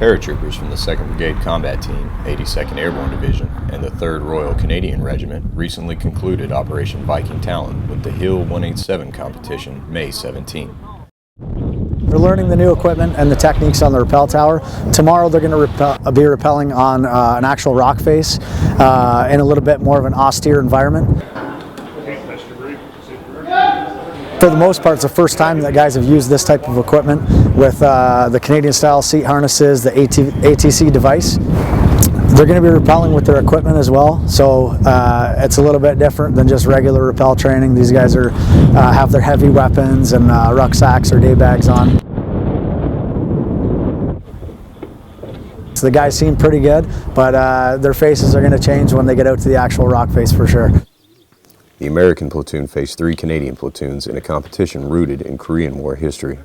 Paratroopers from the 2nd Brigade Combat Team, 82nd Airborne Division, and the 3rd Royal Canadian Regiment recently concluded Operation Viking Talon with the Hill 187 competition May 17. They're learning the new equipment and the techniques on the rappel tower. Tomorrow they're going to be rappelling on an actual rock face in a little bit more of an austere environment. For the most part, it's the first time that guys have used this type of equipment with the Canadian-style seat harnesses, the ATC device. They're going to be rappelling with their equipment as well, so it's a little bit different than just regular rappel training. These guys have their heavy weapons and rucksacks or day bags on. So the guys seem pretty good, but their faces are going to change when they get out to the actual rock face for sure. The American platoon faced 3 Canadian platoons in a competition rooted in Korean War history.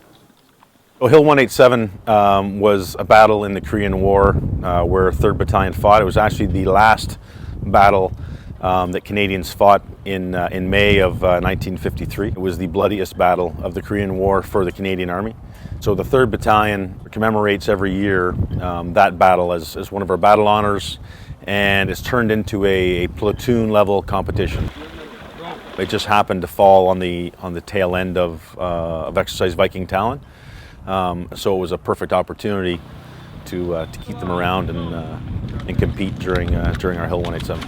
Well, Hill 187 was a battle in the Korean War where 3rd Battalion fought. It was actually the last battle that Canadians fought in May of 1953. It was the bloodiest battle of the Korean War for the Canadian Army. So the 3rd Battalion commemorates every year that battle as one of our battle honors, and it's turned into a platoon level competition. It just happened to fall on the tail end of Exercise Viking Talon. So it was a perfect opportunity to keep them around and compete during our Hill 187.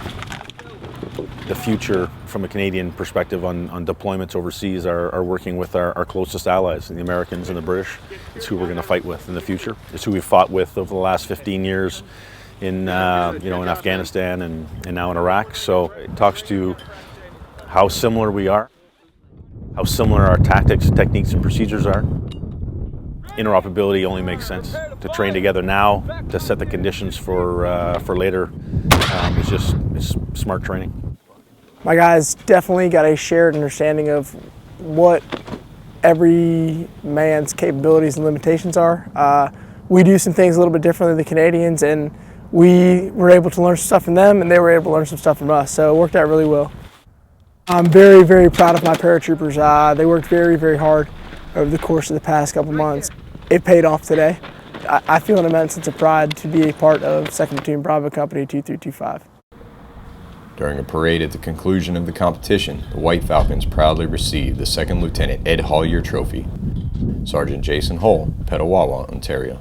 The future, from a Canadian perspective on deployments overseas, are working with our closest allies, the Americans and the British. It's who we're going to fight with in the future. It's who we've fought with over the last 15 years in Afghanistan and now in Iraq. So it talks to how similar we are, how similar our tactics, techniques, and procedures are. Interoperability only makes sense. To train together now, to set the conditions for later, it's smart training. My guys definitely got a shared understanding of what every man's capabilities and limitations are. We do some things a little bit differently than the Canadians, and we were able to learn some stuff from them, and they were able to learn some stuff from us, so it worked out really well. I'm very, very proud of my paratroopers. They worked very, very hard over the course of the past couple months. It paid off today. I feel an immense sense of pride to be a part of 2nd Platoon Bravo Company 2325. During a parade at the conclusion of the competition, the White Falcons proudly received the 2nd Lieutenant Ed Hollier Trophy. Sergeant Jason Hull, Petawawa, Ontario.